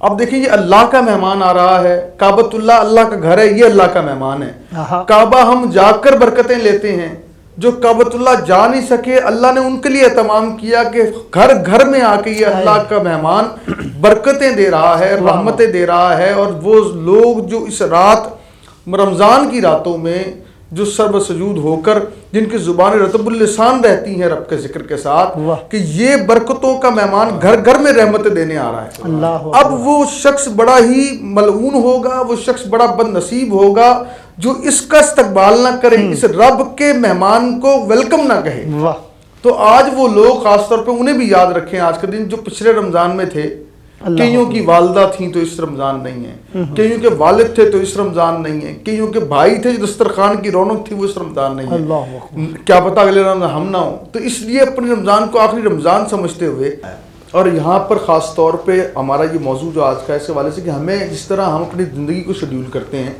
اب دیکھیں یہ اللہ کا مہمان آ رہا ہے، کعبۃ اللہ اللہ کا گھر ہے، یہ اللہ کا مہمان ہے. کعبہ ہم جا کر برکتیں لیتے ہیں، جو کعبۃ اللہ جا نہیں سکے اللہ نے ان کے لیے اہتمام کیا کہ گھر گھر میں آ کے یہ اللہ کا مہمان برکتیں دے رہا ہے، رحمتیں دے رہا ہے. اور وہ لوگ جو اس رات رمضان کی راتوں میں جو سرب سجود ہو کر جن کی زبان رطب اللسان رہتی ہیں رب کے ذکر کے ساتھ کہ یہ برکتوں کا مہمان گھر گھر میں رحمتیں دینے آ رہا ہے. اب وہ شخص بڑا ہی ملعون ہوگا، وہ شخص بڑا بد نصیب ہوگا جو اس کا استقبال نہ کرے، اس رب کے مہمان کو ویلکم نہ کہے. تو آج وہ لوگ خاص طور پہ انہیں بھی یاد رکھیں آج کے دن جو پچھلے رمضان میں تھے. کئیوں کی والدہ تھیں تو اس رمضان نہیں ہے، کئیوں کے والد تھے تو اس رمضان نہیں ہے، کئیوں کے بھائی تھے جو دسترخوان کی رونق تھی وہ اس رمضان نہیں ہے. کیا پتہ اگلے رمضان ہم نہ ہوں. تو اس لیے اپنے رمضان کو آخری رمضان سمجھتے ہوئے، اور یہاں پر خاص طور پہ ہمارا یہ موضوع جو آج کا ہے اس حوالے سے کہ ہمیں جس طرح ہم اپنی زندگی کو شیڈیول کرتے ہیں،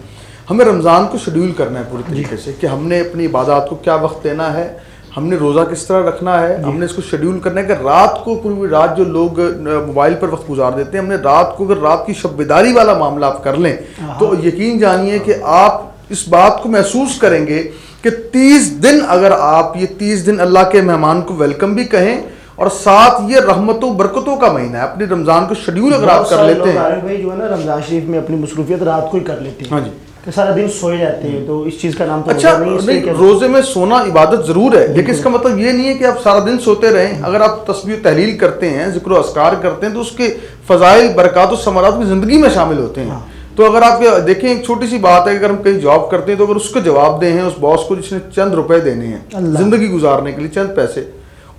ہمیں رمضان کو شیڈیول کرنا ہے پورے طریقے سے کہ ہم نے اپنی عبادات کو کیا وقت دینا ہے، ہم نے روزہ کس طرح رکھنا ہے، ہم نے اس کو شیڈیول کرنا ہے کہ رات کو پوری رات جو لوگ موبائل پر وقت گزار دیتے ہیں، ہم نے رات کو اگر رات کی شب بیداری والا معاملہ آپ کر لیں تو یقین جانیے کہ آپ اس بات کو محسوس کریں گے کہ 30 دن اگر آپ یہ 30 دن اللہ کے مہمان کو ویلکم بھی کہیں اور ساتھ یہ رحمتوں برکتوں کا مہینہ ہے. اپنے رمضان کو شیڈیول اگر آپ کر لیتے ہیں، بھائی جو ہے نا رمضان شریف میں اپنی مصروفیت رات کو ہی کر لیتے ہیں. ہاں جی، کہ سارا دن سوئے جاتے ہیں، تو اس چیز کا نام تو اچھا نہیں، روزے میں سونا عبادت ضرور ہے، لیکن اس کا مطلب یہ نہیں ہے کہ آپ سارا دن سوتے رہیں. اگر آپ تسبیح و تحلیل کرتے ہیں، ذکر و اذکار کرتے ہیں تو اس کے فضائل برکات و ثمرات کی زندگی میں شامل ہوتے ہیں. تو اگر آپ دیکھیں ایک چھوٹی سی بات ہے کہ اگر ہم کہیں جاب کرتے ہیں تو اگر اس کو جواب دیں ہیں اس باس کو جس نے چند روپے دینے ہیں زندگی گزارنے کے لیے، چند پیسے،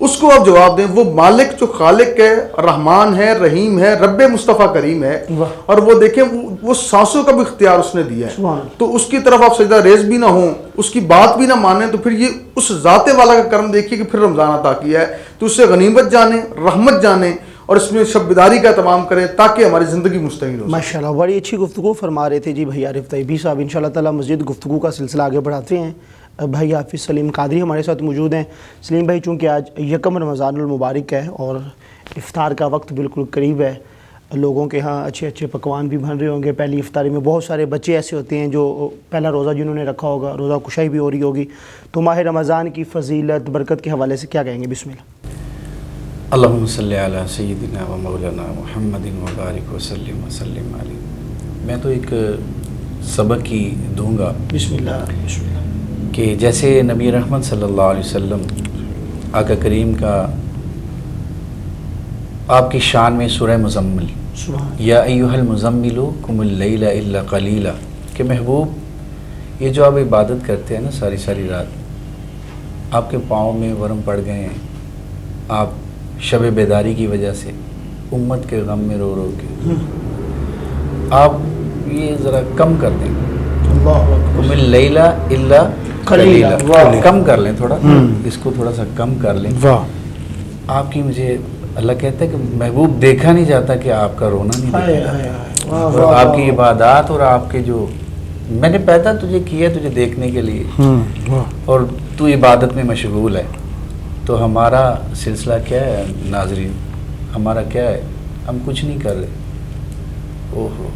اس کو آپ جواب دیں وہ مالک جو خالق ہے، رحمان ہے، رحیم ہے، رب مصطفیٰ کریم ہے، اور وہ دیکھیں وہ سانسوں کا بھی اختیار اس نے دیا ہے. تو اس کی طرف آپ سجدہ ریز بھی نہ ہوں، اس کی بات بھی نہ مانیں، تو پھر یہ اس ذات والا کا کرم دیکھیے کہ پھر رمضان عطا کیا ہے. تو اس سے غنیمت جانیں، رحمت جانیں اور اس میں شب بیداری کا اہتمام کریں تاکہ ہماری زندگی مستقل ہو. ماشاءاللہ بڑی اچھی گفتگو فرما رہے تھے جی بھائی عارف طیبی صاحب. انشاءاللہ تعالی مزید گفتگو کا سلسلہ آگے بڑھاتے ہیں. بھائی حافظ سلیم قادری ہمارے ساتھ موجود ہیں. سلیم بھائی چونکہ آج یکم رمضان المبارک ہے اور افطار کا وقت بالکل قریب ہے، لوگوں کے ہاں اچھے اچھے پکوان بھی بن رہے ہوں گے. پہلی افطاری میں بہت سارے بچے ایسے ہوتے ہیں جو پہلا روزہ جنہوں نے رکھا ہوگا، روزہ کشائی بھی ہو رہی ہوگی. تو ماہ رمضان کی فضیلت برکت کے حوالے سے کیا کہیں گے؟ بسم اللہ. اللہم صلی علی سیدنا و مولانا محمد وبارک وسلم وسلم علیہ. میں تو ایک سبق ہی دوں گا بسم اللہ. بسم اللہ. کہ جیسے نبی رحمت صلی اللہ علیہ وسلم آقا کریم کا آپ کی شان میں سورہ مزمل یا ایھا المزمل قم اللیل الا قلیلا کہ محبوب یہ جو آپ عبادت کرتے ہیں نا ساری ساری رات، آپ کے پاؤں میں ورم پڑ گئے ہیں، آپ شب بیداری کی وجہ سے امت کے غم میں رو رو کے آپ یہ ذرا کم کر دیں. قم اللیل الا قلیلا، کم کر لیں تھوڑا، اس کو تھوڑا سا کم کر لیں. آپ کی مجھے اللہ کہتا ہے کہ محبوب دیکھا نہیں جاتا کہ آپ کا رونا نہیں دیکھا جاتا، اور آپ کی عبادات اور آپ کے جو میں نے پیدا تجھے کیا تجھے دیکھنے کے لیے اور تو عبادت میں مشغول ہے. تو ہمارا سلسلہ کیا ہے ناظرین، ہمارا کیا ہے؟ ہم کچھ نہیں کر رہے. اوہو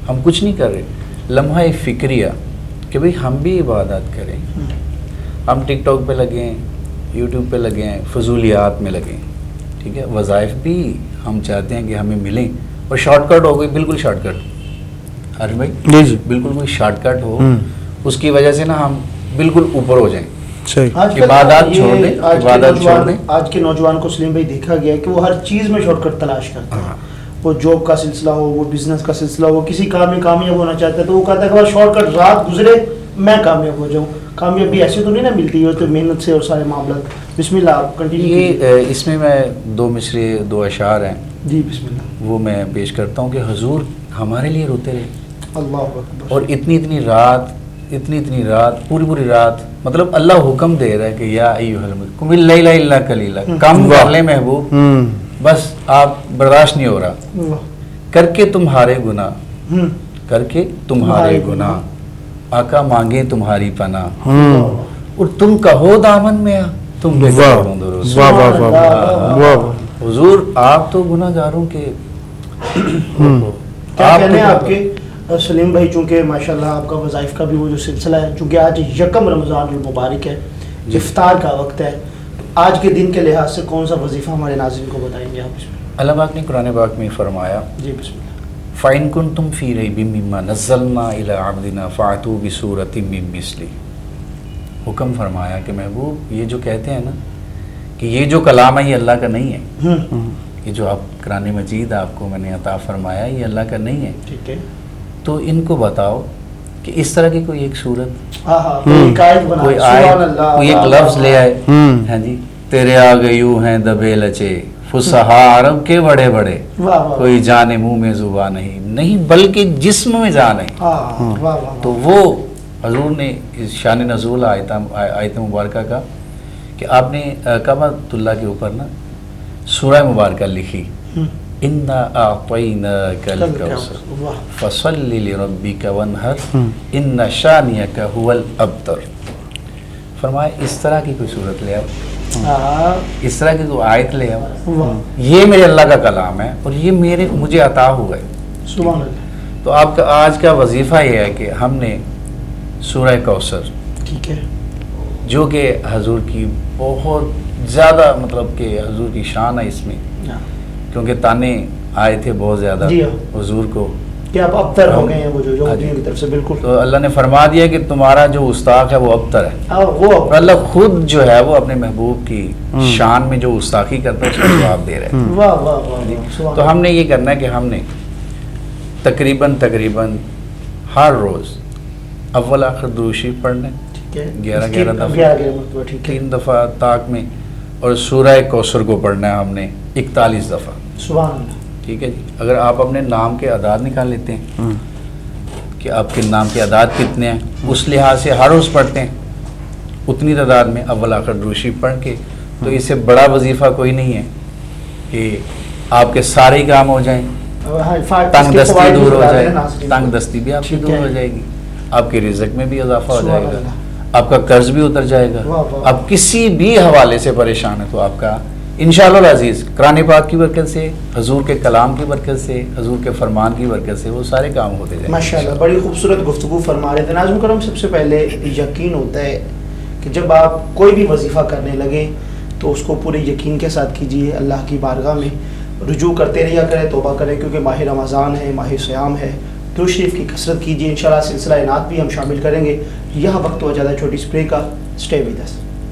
ہم کچھ نہیں کر رہے. لمحہ فکریہ کہ بھئی ہم بھی عبادت کریں. ہم ٹک ٹاک پہ لگے ہیں، یوٹیوب پہ لگے ہیں، فضولیات میں لگے ہیں، ٹھیک ہے. وظائف بھی ہم چاہتے ہیں کہ ہمیں ملیں اور شارٹ کٹ ہو گئی، بالکل شارٹ کٹ. ارے بھائی جی بالکل کوئی شارٹ کٹ ہو، اس کی وجہ سے نا ہم بالکل اوپر ہو جائیں. عبادات چھوڑ دیں، عبادات چھوڑ دیں. آج کے نوجوان کو سلیم بھائی دیکھا گیا ہے کہ وہ ہر چیز میں شارٹ کٹ تلاش کرتا ہے. وہ جاب کا سلسلہ ہو، وہ بزنس کا سلسلہ ہو، کسی کام میں کامیاب ہونا چاہتا ہے تو وہ کہتا ہے کہ شارٹ کٹ رات گزرے میں کامیاب ہو جاؤں. کامیابی ایسے تو نہیں نا ملتی ہے، تو محنت سے اور سارے معاملات. بسم اللہ آپ کنٹینیو. یہ اس میں 2 مصرے 2 اشعار ہیں جی بسم اللہ، وہ میں پیش کرتا ہوں کہ حضور ہمارے لیے روتے رہے. اللہ اکبر. اور اتنی رات پوری رات، مطلب اللہ حکم دے رہا ہے کہ یا ایھا المزمل قم اللیل الا قلیلا، کم کر لیں محبوب، بس آپ برداشت نہیں ہو رہا. کر کے تمہارے گناہ، کر کے تمہارے گناہ، آقا مانگے تمہاری پناہ، اور تم کہو دامن میں آ تم بے درود. حضور آپ تو گناہ گاروں کے کیا کہنے ہیں آپ کے سلیم بھائی، چونکہ ماشاءاللہ آپ کا وظائف کا بھی وہ جو سلسلہ ہے، چونکہ آج یکم رمضان المبارک ہے، افطار کا وقت ہے، تو آج کے دن کے لحاظ سے کون سا وظیفہ ہمارے ناظرین کو بتائیں گے آپ اس میں؟ اللہ پاک نے قرآن پاک میں فرمایا جی بسم اللہ. فَإِن كُنتُمْ فِي رَيْبٍ مِّمَّا نَزَّلْنَا إِلَىٰ عَبْدِنَا فَأْتُوا بِسُورَةٍ مِّن مِّثْلِهِ. حکم فرمایا کہ محبوب یہ جو کہتے ہیں نا کہ یہ جو کلام ہے یہ اللہ کا نہیں ہے، یہ جو آپ قرآن مجید آپ کو میں نے عطا فرمایا یہ اللہ کا نہیں ہے، ٹھیک ہے، تو ان کو بتاؤ کہ اس طرح کی کوئی ایک صورت، کوئی آیت بنا، کوئی سبحان آیت، اللہ، کوئی ایک لفظ لے آئے. ہاں جی، تیرے آگے یوں ہیں دبے لچے فصحا عرب کے بڑے بڑے، کوئی جان منہ میں زبان نہیں بلکہ جسم میں جان ہے. تو وہ حضور نے اس شان نزول آیت مبارکہ کا کہ آپ نے کعبۃ اللہ کے اوپر نا سورہ مبارکہ لکھی، اِنَّا أَعْطَيْنَاكَ الْكَوْثَرَ فَصَلِّ لِرَبِّكَ وَانْحَرْ إِنَّ شَانِئَكَ هُوَ الْأَبْتَرُ. فرمایا اس طرح کی کوئی صورت لے آؤ، اس طرح کی کوئی آیت لے آؤ، یہ میرے اللہ کا کلام ہے اور یہ مجھے عطا ہوا ہے. سبحان اللہ. تو آپ کا آج کا وظیفہ یہ ہے کہ ہم نے سورہ کوثر، ٹھیک ہے، جو کہ حضور کی بہت زیادہ مطلب کہ حضور کی شان ہے اس میں، کیونکہ تانے آئے تھے بہت زیادہ حضور کو کہ آپ ابتر ہو گئے ہیں، وہ جو کی طرف سے بالکل، تو اللہ نے فرما دیا کہ تمہارا جو استاق ہے وہ ابتر ہے. اور اللہ خود جو ہے وہ اپنے محبوب کی شان میں جو استاقی کرتا ہے اس کو جواب دے رہے ہیں. واہ واہ واہ. تو ہم نے یہ کرنا ہے کہ ہم نے تقریباً ہر روز اول آخر درود شریف پڑھنا ہے 11 دفعہ، 3 دفعہ طاق میں، اور سورہ کوثر کو پڑھنا ہے ہم نے 41 دفعہ. سبحان اللہ. ٹھیک ہے جی. اگر آپ اپنے نام کے اعداد نکال لیتے ہیں کہ آپ کے نام کے اعداد کتنے ہیں، اس لحاظ سے ہر روز پڑھتے ہیں اتنی تعداد میں اول آخر درود شریف پڑھ کے، تو اس سے بڑا وظیفہ کوئی نہیں ہے کہ آپ کے سارے ہی کام ہو جائیں، تنگ دستی دور ہو جائے، تنگ دستی بھی آپ کی دور ہو جائے گی، آپ کے رزق میں بھی اضافہ ہو جائے گا، آپ کا قرض بھی اتر جائے گا، آپ کسی بھی حوالے سے پریشان ہے تو آپ کا انشاءاللہ العزیز قرآن پاک کی برکت سے، حضور کے کلام کی برکت سے، حضور کے فرمان کی برکت سے وہ سارے کام ہوتے جائیں. ماشاءاللہ بڑی خوبصورت گفتگو فرما رہے تھے. ناظرین کرام، سب سے پہلے یقین ہوتا ہے کہ جب آپ کوئی بھی وظیفہ کرنے لگیں تو اس کو پورے یقین کے ساتھ کیجیے، اللہ کی بارگاہ میں رجوع کرتے رہیا کریں، توبہ کریں، کیونکہ ماہ رمضان ہے، ماہ صیام ہے. درود شریف کی کثرت کیجیے، انشاءاللہ سلسلہ انعت بھی ہم شامل کریں گے. یہاں وقت ہو جاتا ہے چھوٹی سپرے کا. Stay with us.